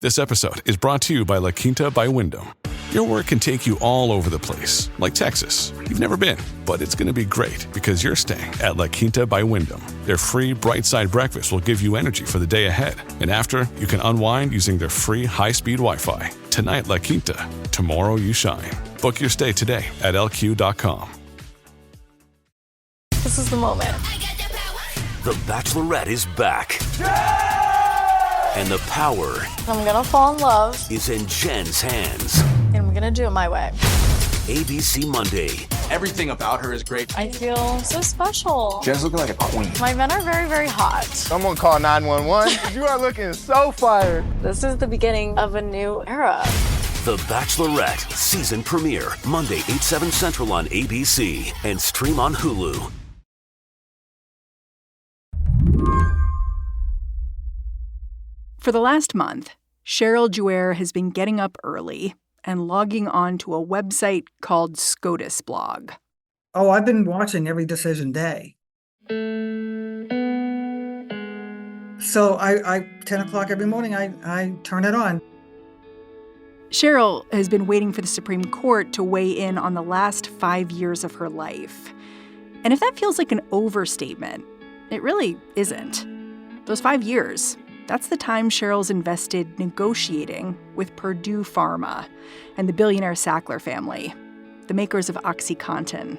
This episode is brought to you by La Quinta by Wyndham. Your work can take you all over the place, like Texas. You've never been, but it's going to be great because you're staying at La Quinta by Wyndham. Their free Bright Side breakfast will give you energy for the day ahead. And after, you can unwind using their free high-speed Wi-Fi. Tonight, La Quinta. Tomorrow, you shine. Book your stay today at lq.com. This is the moment. The Bachelorette is back. Yeah! And the power I'm gonna fall in love. is in Jen's hands. And I'm gonna do it my way. ABC Monday. Everything about her is great. I feel so special. Jen's looking like a queen. My men are very, very hot. Someone call 911. You are looking so fired. This is the beginning of a new era. The Bachelorette season premiere Monday 8/7 Central on ABC and stream on Hulu. For the last month, Cheryl Juaire has been getting up early and logging on to a website called SCOTUS blog. Oh, I've been watching every decision day. So I 10 o'clock every morning, I turn it on. Cheryl has been waiting for the Supreme Court to weigh in on the last 5 years of her life. And if that feels like an overstatement, it really isn't. Those 5 years, that's the time Cheryl's invested negotiating with Purdue Pharma and the billionaire Sackler family, the makers of OxyContin.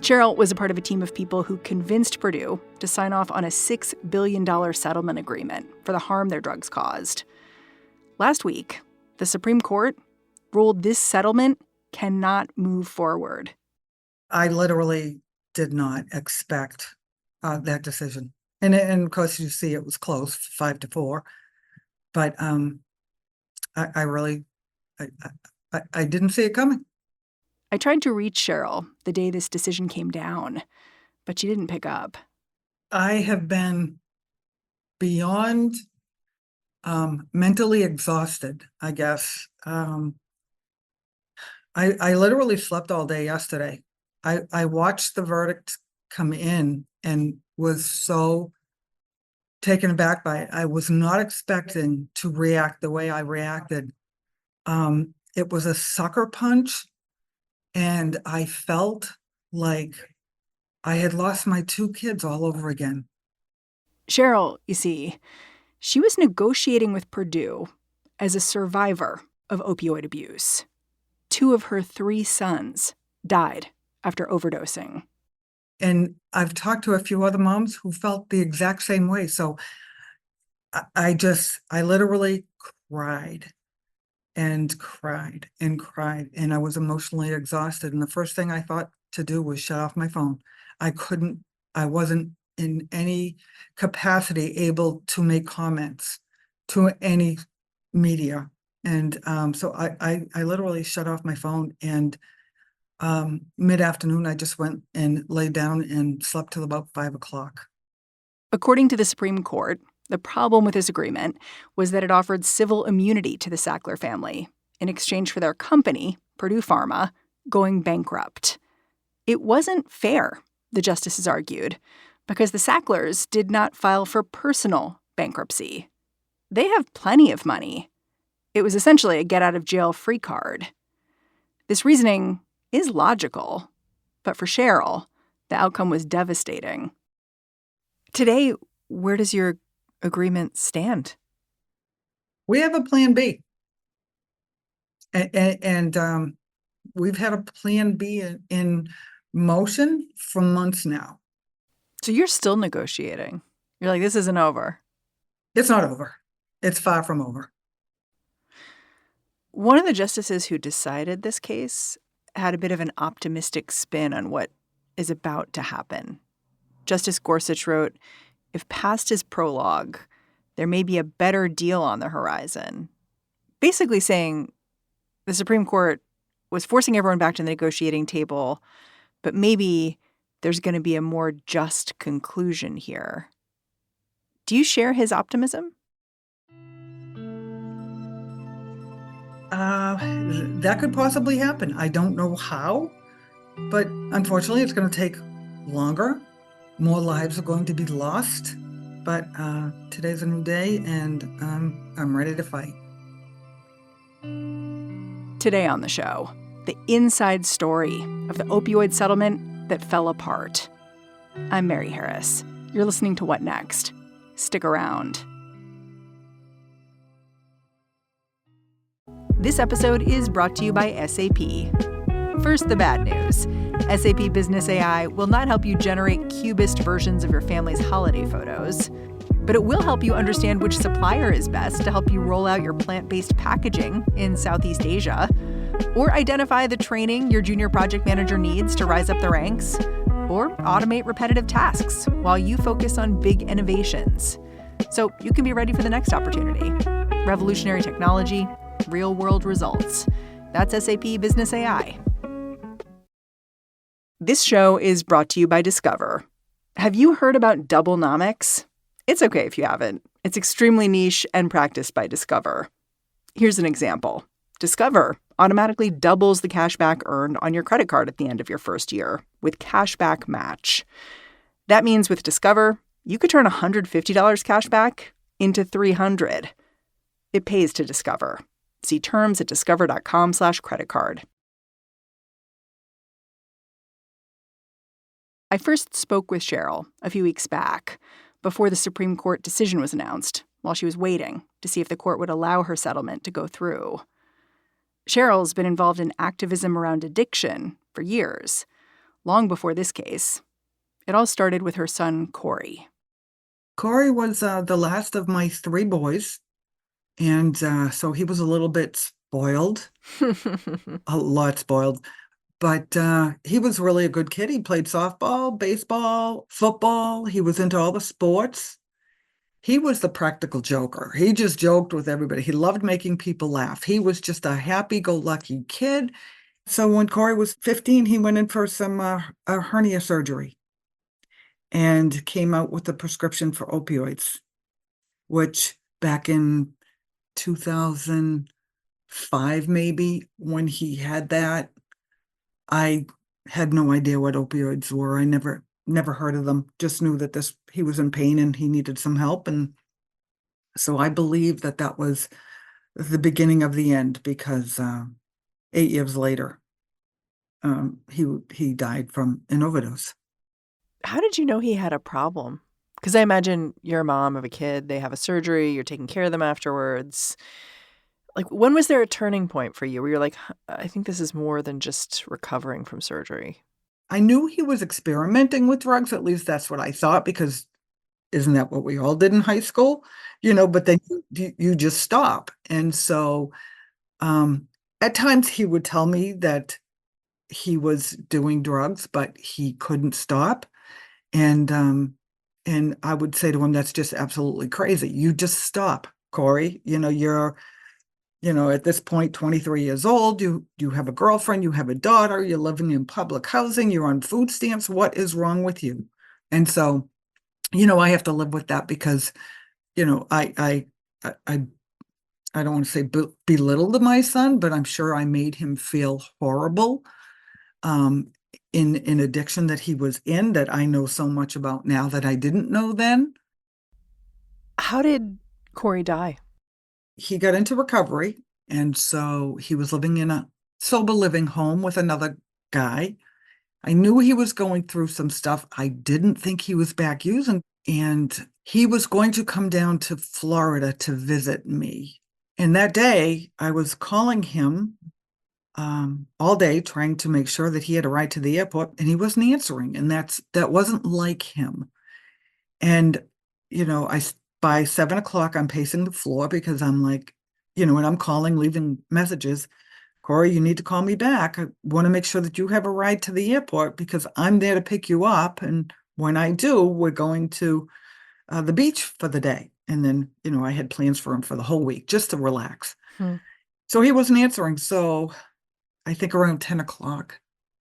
Cheryl was a part of a team of people who convinced Purdue to sign off on a $6 billion settlement agreement for the harm their drugs caused. Last week, the Supreme Court ruled this settlement cannot move forward. I literally did not expect that decision. And of course, you see it was close, 5-4. But I really didn't see it coming. I tried to reach Cheryl the day this decision came down, but she didn't pick up. I have been beyond mentally exhausted, I guess. I literally slept all day yesterday. I watched the verdict come in and was so taken aback by it. I was not expecting to react the way I reacted. It was a sucker punch, and I felt like I had lost my 2 kids all over again. Cheryl, you see, she was negotiating with Purdue as a survivor of opioid abuse. 2 of her 3 sons died after overdosing. And I've talked to a few other moms who felt the exact same way. So I literally cried and cried and cried. And I was emotionally exhausted. And the first thing I thought to do was shut off my phone. I wasn't in any capacity able to make comments to any media. And so I literally shut off my phone, and mid-afternoon, I just went and laid down and slept till about 5 o'clock. According to the Supreme Court, the problem with this agreement was that it offered civil immunity to the Sackler family in exchange for their company, Purdue Pharma, going bankrupt. It wasn't fair, the justices argued, because the Sacklers did not file for personal bankruptcy. They have plenty of money. It was essentially a get-out-of-jail-free card. This reasoning is logical, but for Cheryl, the outcome was devastating. Today, where does your agreement stand? We have a plan B. And we've had a plan B in motion for months now. So you're still negotiating. You're like, this isn't over. It's not over. It's far from over. One of the justices who decided this case had a bit of an optimistic spin on what is about to happen. Justice Gorsuch wrote, "If past his prologue, there may be a better deal on the horizon." Basically saying the Supreme Court was forcing everyone back to the negotiating table, but maybe there's going to be a more just conclusion here. Do you share his optimism? That could possibly happen. I don't know how, but unfortunately it's going to take longer. More lives are going to be lost. But today's a new day, and I'm ready to fight. Today on the show, the inside story of the opioid settlement that fell apart. I'm Mary Harris. You're listening to What Next? Stick around. This episode is brought to you by SAP. First, the bad news. SAP Business AI will not help you generate cubist versions of your family's holiday photos, but it will help you understand which supplier is best to help you roll out your plant-based packaging in Southeast Asia, or identify the training your junior project manager needs to rise up the ranks, or automate repetitive tasks while you focus on big innovations. So you can be ready for the next opportunity. Revolutionary technology, real-world results. That's SAP Business AI. This show is brought to you by Discover. Have you heard about Doublenomics? It's okay if you haven't. It's extremely niche and practiced by Discover. Here's an example. Discover automatically doubles the cash back earned on your credit card at the end of your first year with Cashback Match. That means with Discover, you could turn $150 cash back into $300. It pays to Discover. See terms at discover.com/creditcard. I first spoke with Cheryl a few weeks back before the Supreme Court decision was announced, while she was waiting to see if the court would allow her settlement to go through. Cheryl's been involved in activism around addiction for years, long before this case. It all started with her son, Corey. Corey was the last of my three boys, and so he was a little bit spoiled, a lot spoiled. But he was really a good kid. He played softball, baseball, football. He was into all the sports. He was the practical joker. He just joked with everybody. He loved making people laugh. He was just a happy-go-lucky kid. So when Corey was 15, he went in for some a hernia surgery and came out with a prescription for opioids, which back in 2005, maybe, when he had that, I had no idea what opioids were. I never heard of them. Just knew that he was in pain and he needed some help. And so I believe that was the beginning of the end, because 8 years later, he died from an overdose. How did you know he had a problem? Because I imagine you're a mom of a kid, they have a surgery, you're taking care of them afterwards. Like, when was there a turning point for you where you're like, I think this is more than just recovering from surgery? I knew he was experimenting with drugs. At least that's what I thought, because isn't that what we all did in high school? But then you just stop. And so at times he would tell me that he was doing drugs, but he couldn't stop. And I would say to him, that's just absolutely crazy. You just stop, Corey. You're at this point, 23 years old, you have a girlfriend, you have a daughter, you're living in public housing, you're on food stamps. What is wrong with you? And so, I have to live with that, because, I don't want to say belittled my son, but I'm sure I made him feel horrible in addiction that he was in, that I know so much about now that I didn't know then. How did Corey die? He got into recovery, and so he was living in a sober living home with another guy. I knew he was going through some stuff. I didn't think he was back using, and he was going to come down to Florida to visit me. And that day, I was calling him all day, trying to make sure that he had a ride to the airport, and he wasn't answering, and that wasn't like him. And by 7 o'clock, I'm pacing the floor, because I'm like, and I'm calling, leaving messages. Corey, you need to call me back. I want to make sure that you have a ride to the airport, because I'm there to pick you up. And when I do, we're going to the beach for the day. And then, I had plans for him for the whole week, just to relax. So he wasn't answering. So I think around 10 o'clock,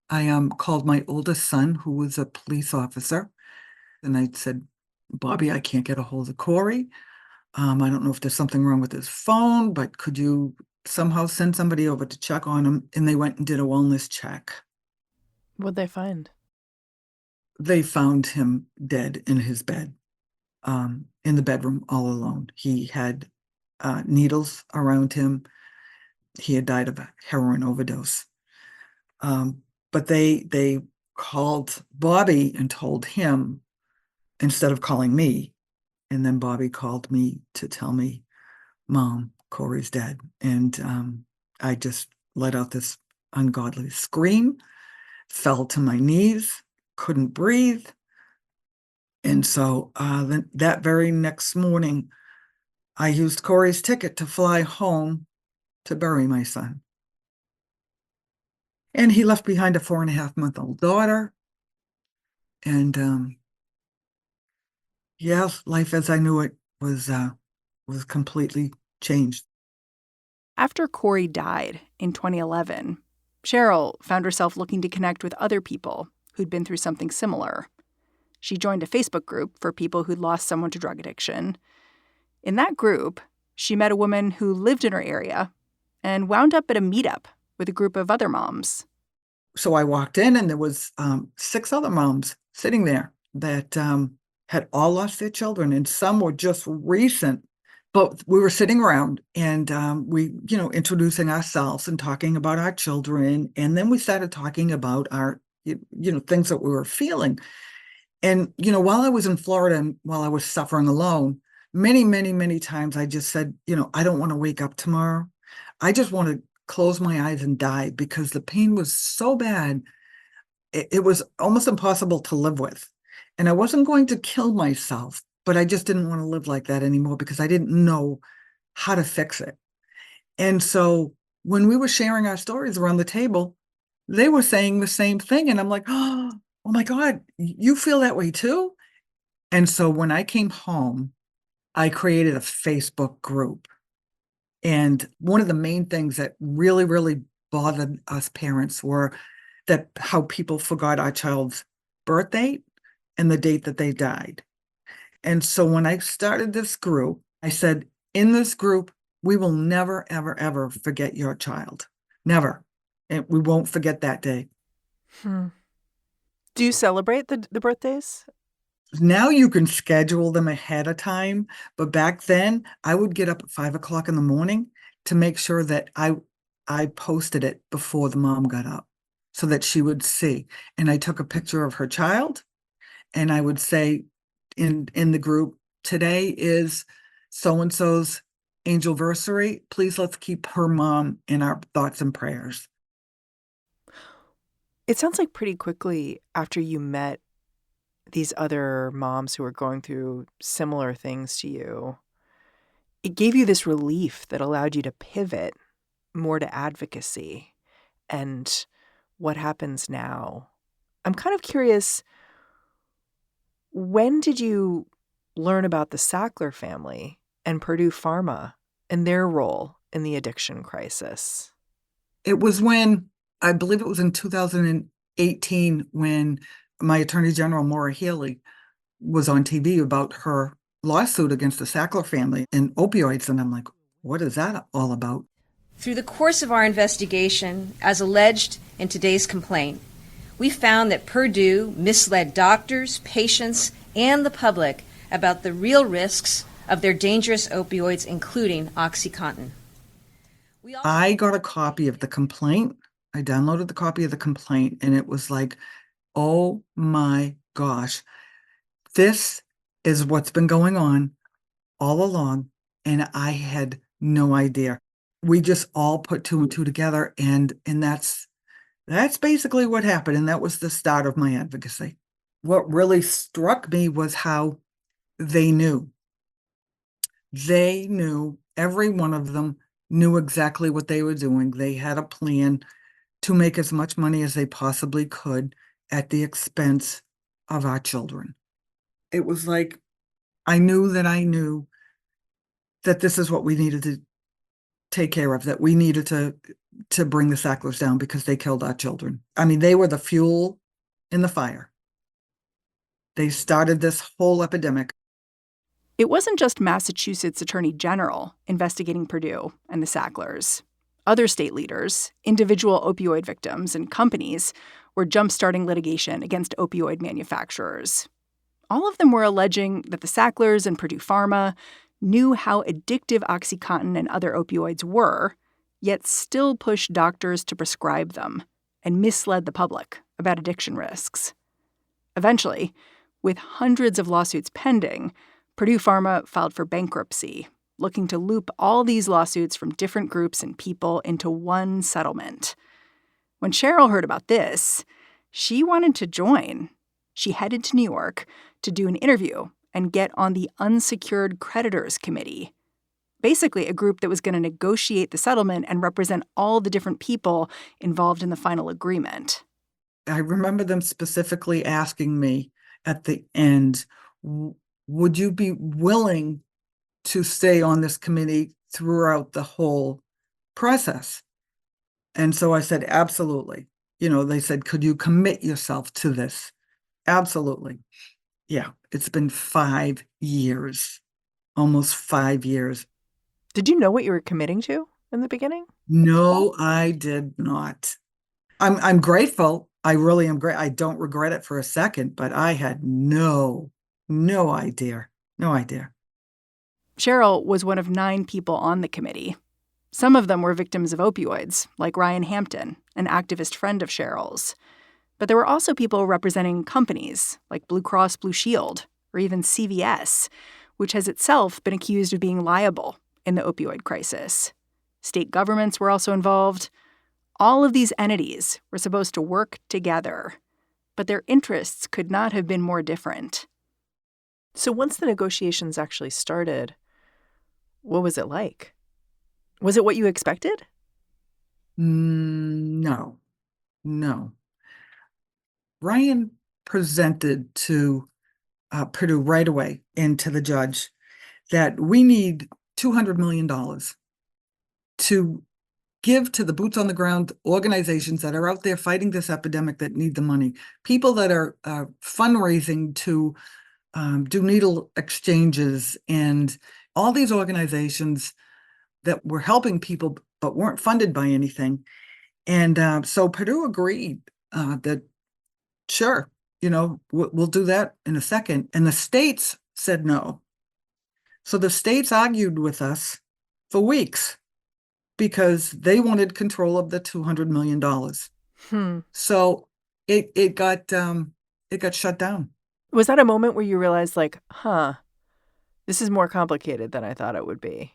I called my oldest son, who was a police officer. And I said, Bobby, I can't get a hold of Corey. I don't know if there's something wrong with his phone, but could you somehow send somebody over to check on him? And they went and did a wellness check. What'd they find? They found him dead in his bed. in the bedroom all alone. He had needles around him. He had died of a heroin overdose. But they called Bobby and told him instead of calling me. And then Bobby called me to tell me, Mom, Corey's dead. And I just let out this ungodly scream, fell to my knees, couldn't breathe. And so that very next morning, I used Corey's ticket to fly home to bury my son. And he left behind a 4.5-month-old daughter. And yeah, life as I knew it was completely changed. After Corey died in 2011, Cheryl found herself looking to connect with other people who'd been through something similar. She joined a Facebook group for people who'd lost someone to drug addiction. In that group, she met a woman who lived in her area and wound up at a meetup with a group of other moms. So I walked in and there was 6 other moms sitting there that had all lost their children, and some were just recent. But we were sitting around and we, introducing ourselves and talking about our children. And then we started talking about our, things that we were feeling. And, while I was in Florida and while I was suffering alone, many, many, many times I just said, I don't want to wake up tomorrow. I just want to close my eyes and die because the pain was so bad. It was almost impossible to live with. And I wasn't going to kill myself, but I just didn't want to live like that anymore because I didn't know how to fix it. And so when we were sharing our stories around the table, they were saying the same thing. And I'm like, oh my God, you feel that way too? And so when I came home, I created a Facebook group. And one of the main things that really, really bothered us parents were that how people forgot our child's birth date and the date that they died. And so when I started this group, I said, in this group, we will never, ever, ever forget your child. Never. And we won't forget that day. Do you celebrate the birthdays? Now you can schedule them ahead of time. But back then, I would get up at 5 o'clock in the morning to make sure that I posted it before the mom got up so that she would see. And I took a picture of her child and I would say in the group, today is so-and-so's angelversary. Please let's keep her mom in our thoughts and prayers. It sounds like pretty quickly after you met these other moms who were going through similar things to you, it gave you this relief that allowed you to pivot more to advocacy. And what happens now? I'm kind of curious, when did you learn about the Sackler family and Purdue Pharma and their role in the addiction crisis? It was when, I believe it was in 2018, when my Attorney General, Maura Healey, was on TV about her lawsuit against the Sackler family and opioids. And I'm like, what is that all about? Through the course of our investigation, as alleged in today's complaint, we found that Purdue misled doctors, patients, and the public about the real risks of their dangerous opioids, including OxyContin. I got a copy of the complaint. I downloaded the copy of the complaint, and it was like, oh my gosh, this is what's been going on all along, and I had no idea. We just all put 2 and 2 together, and that's basically what happened, and that was the start of my advocacy. What really struck me was how they knew. They knew, every one of them knew exactly what they were doing. They had a plan to make as much money as they possibly could at the expense of our children. It was like, I knew that this is what we needed to take care of, that we needed to bring the Sacklers down because they killed our children. I mean, they were the fuel in the fire. They started this whole epidemic. It wasn't just Massachusetts Attorney General investigating Purdue and the Sacklers. Other state leaders, individual opioid victims, and companies were jump-starting litigation against opioid manufacturers. All of them were alleging that the Sacklers and Purdue Pharma knew how addictive OxyContin and other opioids were, yet still pushed doctors to prescribe them and misled the public about addiction risks. Eventually, with hundreds of lawsuits pending, Purdue Pharma filed for bankruptcy, looking to loop all these lawsuits from different groups and people into one settlement. When Cheryl heard about this, she wanted to join. She headed to New York to do an interview and get on the Unsecured Creditors Committee, basically a group that was going to negotiate the settlement and represent all the different people involved in the final agreement. I remember them specifically asking me at the end, would you be willing to stay on this committee throughout the whole process? And so I said, absolutely. They said, could you commit yourself to this? Absolutely. Yeah, it's been 5 years, almost 5 years. Did you know what you were committing to in the beginning? No, I did not. I'm grateful. I really am great. I don't regret it for a second, but I had no idea. No idea. Cheryl was one of 9 people on the committee. Some of them were victims of opioids, like Ryan Hampton, an activist friend of Cheryl's. But there were also people representing companies like Blue Cross Blue Shield or even CVS, which has itself been accused of being liable in the opioid crisis. State governments were also involved. All of these entities were supposed to work together, but their interests could not have been more different. So once the negotiations actually started, what was it like? Was it what you expected? No. Ryan presented to Purdue right away and to the judge that we need $200 million to give to the boots on the ground organizations that are out there fighting this epidemic that need the money, people that are fundraising to do needle exchanges, and all these organizations that were helping people but weren't funded by anything. And so Purdue agreed that, sure, we'll do that in a second. And the states said no. So the states argued with us for weeks because they wanted control of the $200 million. So it got shut down. Was that a moment where you realized, this is more complicated than I thought it would be?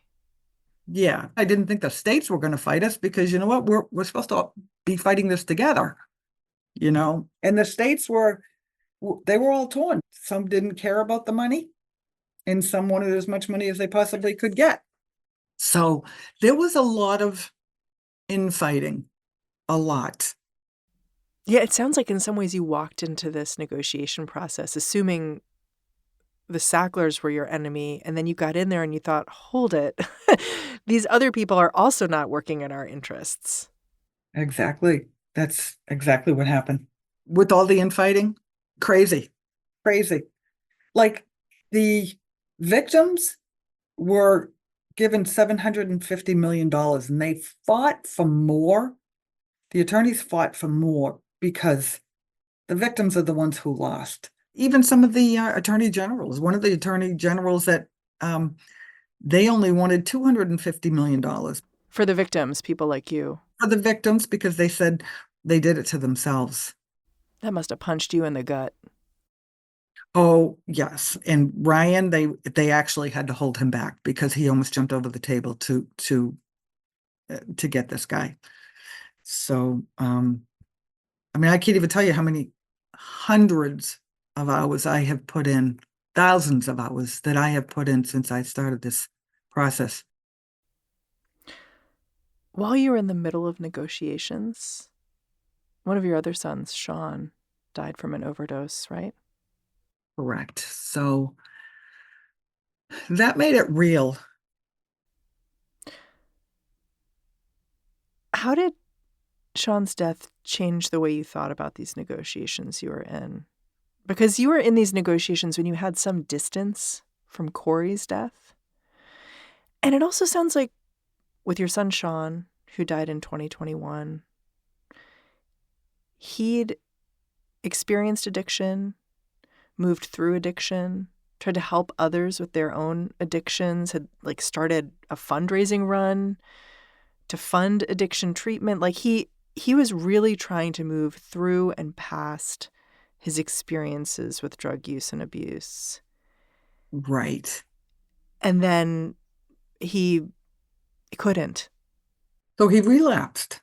Yeah, I didn't think the states were going to fight us because you know what? We're supposed to be fighting this together, And the states were all torn. Some didn't care about the money, and some wanted as much money as they possibly could get. So there was a lot of infighting, a lot. Yeah, it sounds like in some ways you walked into this negotiation process assuming the Sacklers were your enemy, and then you got in there and you thought, hold it, these other people are also not working in our interests. Exactly. That's exactly what happened. With all the infighting, crazy. Like the victims were given $750 million and they fought for more. The attorneys fought for more because the victims are the ones who lost. Even some of the attorney generals, one of the attorney generals that they only wanted $250 million. For the victims, people like you. For the victims, because they said they did it to themselves. That must have punched you in the gut. Oh, yes. And Ryan, they actually had to hold him back because he almost jumped over the table to get this guy. So, I can't even tell you how many hundreds of hours I have put in, thousands of hours that I have put in since I started this process. While you were in the middle of negotiations, one of your other sons, Sean, died from an overdose, right? Correct. So that made it real. How did Sean's death change the way you thought about these negotiations you were in? Because you were in these negotiations when you had some distance from Corey's death. And it also sounds like with your son, Sean, who died in 2021, he'd experienced addiction, moved through addiction, tried to help others with their own addictions, had started a fundraising run to fund addiction treatment. He was really trying to move through and past his experiences with drug use and abuse. Right. And then he couldn't. So he relapsed.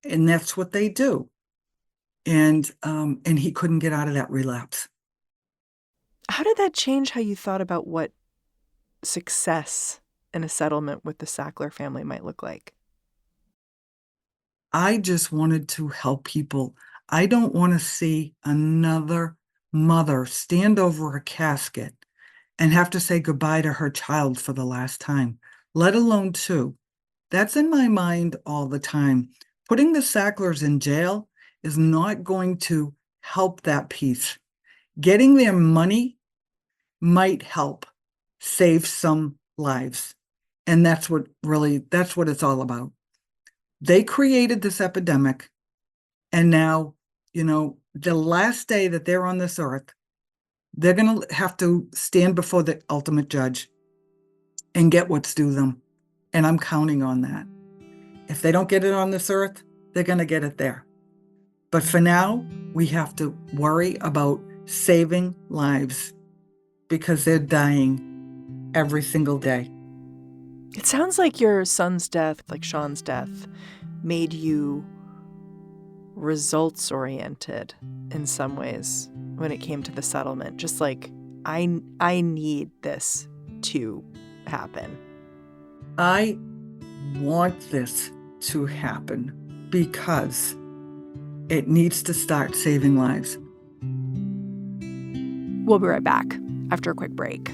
And that's what they do. And he couldn't get out of that relapse. How did that change how you thought about what success in a settlement with the Sackler family might look like? I just wanted to help people. I don't want to see another mother stand over a casket and have to say goodbye to her child for the last time, let alone two. That's in my mind all the time. Putting the Sacklers in jail is not going to help that piece. Getting their money might help save some lives. And that's what it's all about. They created this epidemic. And now, the last day that they're on this earth, they're going to have to stand before the ultimate judge and get what's due them. And I'm counting on that. If they don't get it on this earth, they're going to get it there. But for now, we have to worry about saving lives because they're dying every single day. It sounds like your son's death, like Sean's death, made you results-oriented in some ways when it came to the settlement. Just like, I need this to happen. I want this to happen because it needs to start saving lives. We'll be right back after a quick break.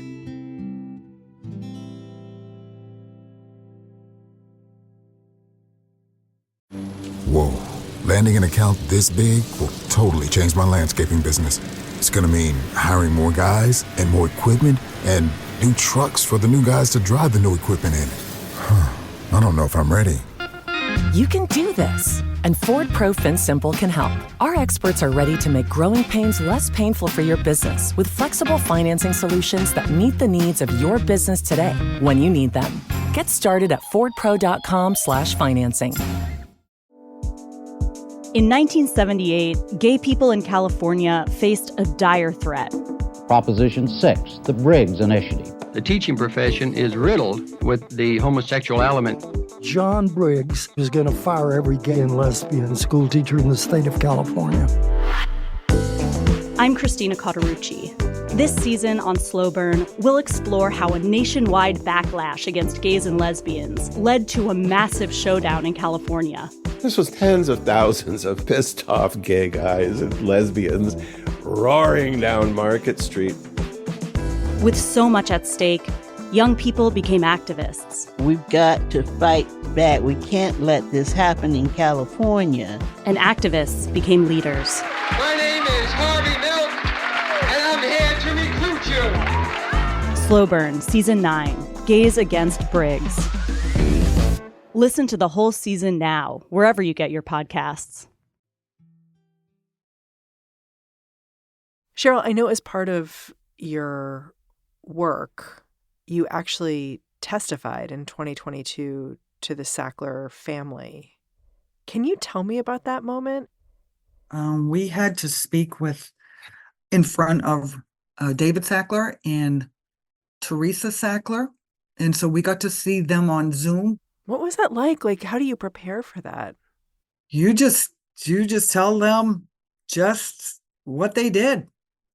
Whoa. Landing an account this big will totally change my landscaping business. It's going to mean hiring more guys and more equipment and new trucks for the new guys to drive the new equipment in. I don't know if I'm ready. You can do this, and Ford Pro FinSimple can help. Our experts are ready to make growing pains less painful for your business with flexible financing solutions that meet the needs of your business today when you need them. Get started at fordpro.com/financing. In 1978, gay people in California faced a dire threat. Proposition 6, the Briggs Initiative. The teaching profession is riddled with the homosexual element. John Briggs is going to fire every gay and lesbian school teacher in the state of California. I'm Christina Cauterucci. This season on Slow Burn, we'll explore how a nationwide backlash against gays and lesbians led to a massive showdown in California. This was tens of thousands of pissed off gay guys and lesbians roaring down Market Street. With so much at stake, young people became activists. We've got to fight back. We can't let this happen in California. And activists became leaders. My name is Harvey Milk, and I'm here to recruit you. Slow Burn, Season 9, Gays Against Briggs. Listen to the whole season now, wherever you get your podcasts. Cheryl, I know as part of your work, you actually testified in 2022 to the Sackler family. Can you tell me about that moment? We had to speak in front of David Sackler and Teresa Sackler. And so we got to see them on Zoom. What was that like? How do you prepare for that? You just tell them just what they did.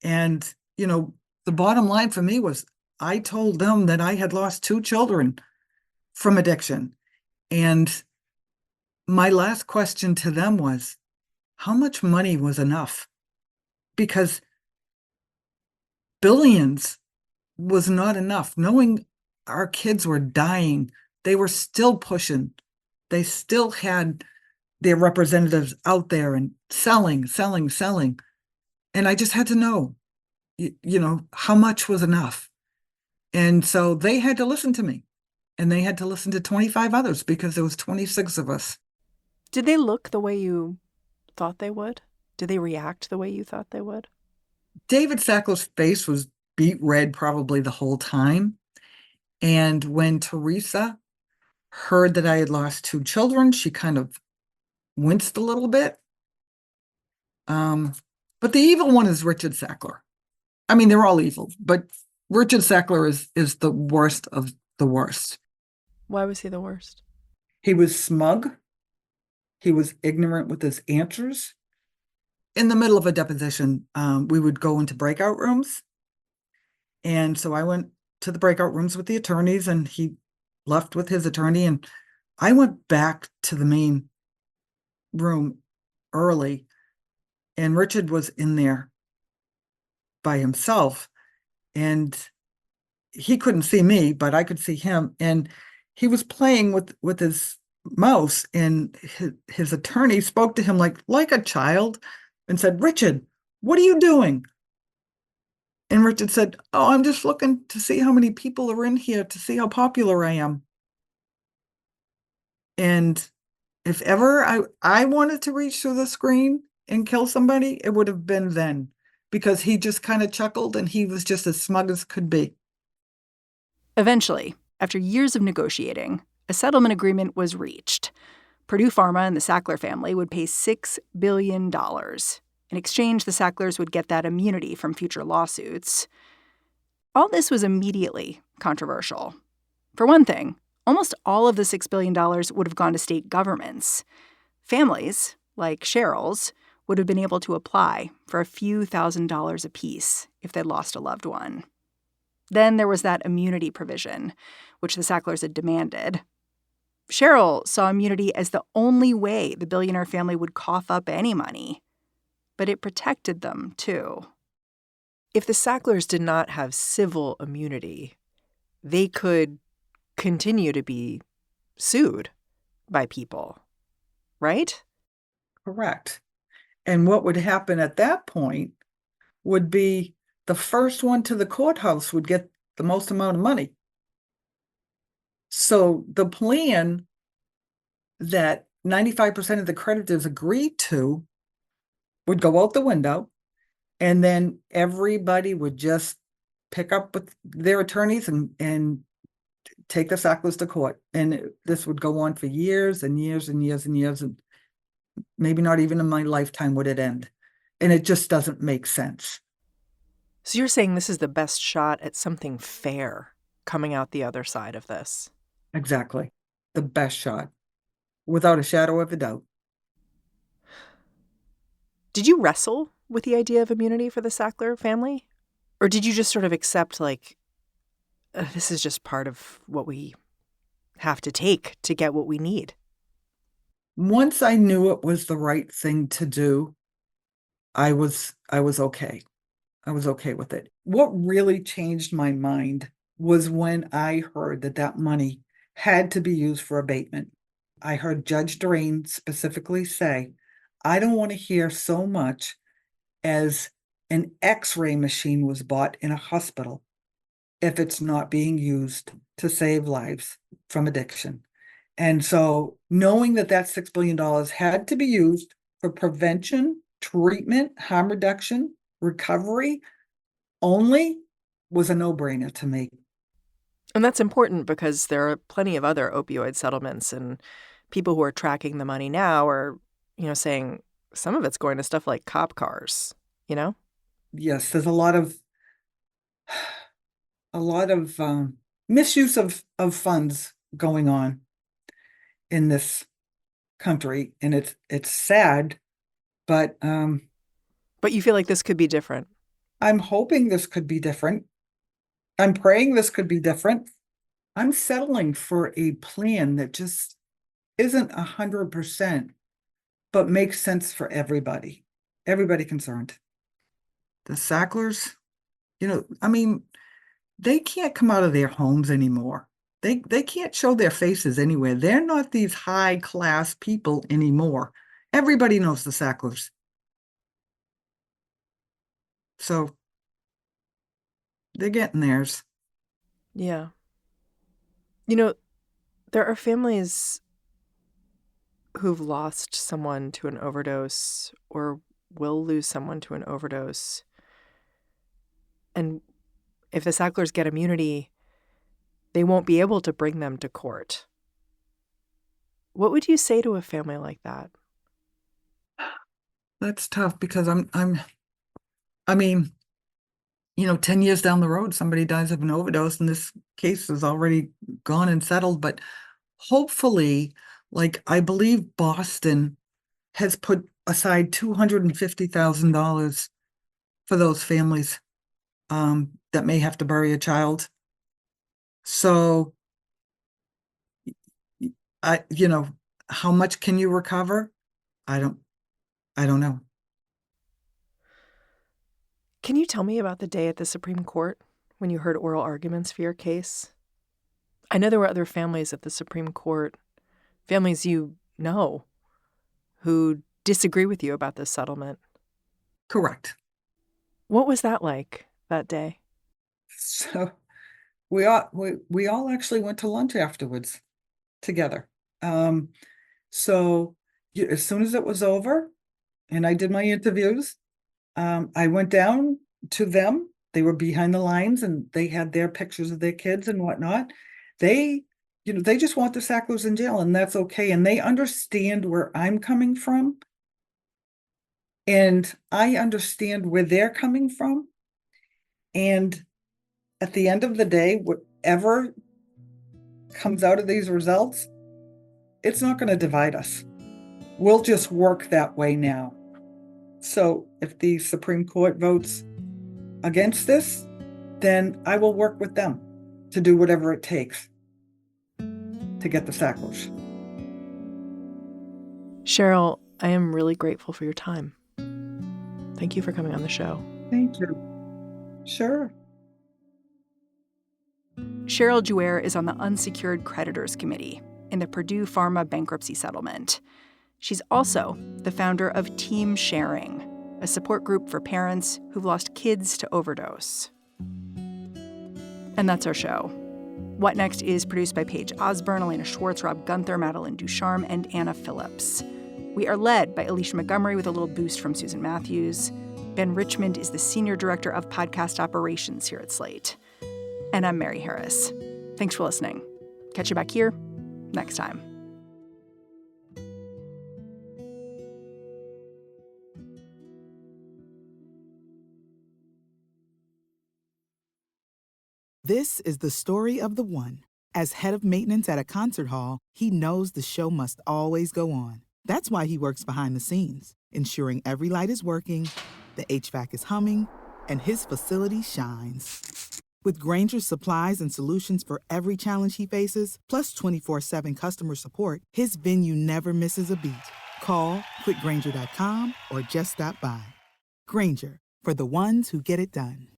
And, the bottom line for me was I told them that I had lost 2 children from addiction. And my last question to them was, how much money was enough? Because billions was not enough. Knowing our kids were dying, they were still pushing. They still had their representatives out there and selling. And I just had to know, how much was enough. And so they had to listen to me. And they had to listen to 25 others because there was 26 of us. Did they look the way you thought they would? Did they react the way you thought they would? David Sackler's face was beet red probably the whole time. And when Teresa heard that I had lost 2 children, she kind of winced a little bit. But the evil one is Richard Sackler. I mean, they're all evil, but Richard Sackler is the worst of the worst. Why was he the worst? He was smug. He was ignorant with his answers. In the middle of a deposition, we would go into breakout rooms. And so I went to the breakout rooms with the attorneys, and he left with his attorney. And I went back to the main room early, and Richard was in there by himself. And he couldn't see me, but I could see him. And he was playing with his mouse, and his attorney spoke to him like a child and said, "Richard, what are you doing?" And Richard said, "Oh, I'm just looking to see how many people are in here, to see how popular I am." And if ever I wanted to reach through the screen and kill somebody, it would have been then, because he just kind of chuckled and he was just as smug as could be. Eventually, after years of negotiating, a settlement agreement was reached. Purdue Pharma and the Sackler family would pay $6 billion. In exchange, the Sacklers would get that immunity from future lawsuits. All this was immediately controversial. For one thing, almost all of the $6 billion would have gone to state governments. Families, like Cheryl's, would have been able to apply for a few $1,000s apiece if they'd lost a loved one. Then there was that immunity provision, which the Sacklers had demanded. Cheryl saw immunity as the only way the billionaire family would cough up any money. But it protected them, too. If the Sacklers did not have civil immunity, they could continue to be sued by people, right? Correct. And what would happen at that point would be the first one to the courthouse would get the most amount of money. So the plan that 95% of the creditors agreed to would go out the window, and then everybody would just pick up with their attorneys and take the Sacklers to court. And this would go on for years and years and years and years, and maybe not even in my lifetime would it end. And it just doesn't make sense. So you're saying this is the best shot at something fair coming out the other side of this? Exactly. The best shot, without a shadow of a doubt. Did you wrestle with the idea of immunity for the Sackler family? Or did you just sort of accept, this is just part of what we have to take to get what we need? Once I knew it was the right thing to do, I was okay. I was okay with it. What really changed my mind was when I heard that money had to be used for abatement. I heard Judge Drain specifically say, "I don't want to hear so much as an X-ray machine was bought in a hospital if it's not being used to save lives from addiction." And so knowing that $6 billion had to be used for prevention, treatment, harm reduction, recovery only was a no-brainer to me. And that's important because there are plenty of other opioid settlements, and people who are tracking the money now are, saying some of it's going to stuff like cop cars, Yes, there's a lot of misuse of funds going on in this country, and it's sad, but you feel like this could be different. I'm hoping this could be different. I'm praying this could be different. I'm settling for a plan that just isn't 100%, but makes sense for everybody concerned. The Sacklers, they can't come out of their homes anymore. They can't show their faces anywhere. They're not these high-class people anymore. Everybody knows the Sacklers. So they're getting theirs. Yeah. There are families who've lost someone to an overdose or will lose someone to an overdose And if the Sacklers get immunity, they won't be able to bring them to court. What would you say to a family like that? That's tough because I mean, 10 years down the road, somebody dies of an overdose and this case is already gone and settled. But hopefully, like I believe Boston has put aside $250,000 for those families that may have to bury a child. So, how much can you recover? I don't know. Can you tell me about the day at the Supreme Court when you heard oral arguments for your case? I know there were other families at the Supreme Court, families you know, who disagree with you about this settlement. Correct. What was that like that day? So we all actually went to lunch afterwards together. So as soon as it was over and I did my interviews, I went down to them. They were behind the lines and they had their pictures of their kids and whatnot. They just want the Sacklers in jail, and that's okay. And they understand where I'm coming from. And I understand where they're coming from. And at the end of the day, whatever comes out of these results, it's not going to divide us. We'll just work that way now. So if the Supreme Court votes against this, then I will work with them to do whatever it takes to get the Sacklers. Cheryl, I am really grateful for your time. Thank you for coming on the show. Thank you. Sure. Cheryl Juaire is on the Unsecured Creditors Committee in the Purdue Pharma bankruptcy settlement. She's also the founder of Team Sharing, a support group for parents who've lost kids to overdose. And that's our show. What Next is produced by Paige Osburn, Elena Schwartz, Rob Gunther, Madeline Ducharme, and Anna Phillips. We are led by Alicia Montgomery with a little boost from Susan Matthews. Ben Richmond is the Senior Director of Podcast Operations here at Slate. And I'm Mary Harris. Thanks for listening. Catch you back here next time. This is the story of the one. As head of maintenance at a concert hall, he knows the show must always go on. That's why he works behind the scenes, ensuring every light is working, the HVAC is humming, and his facility shines. With Grainger's supplies and solutions for every challenge he faces, plus 24/7 customer support, his venue never misses a beat. Call quickgrainger.com or just stop by. Grainger, for the ones who get it done.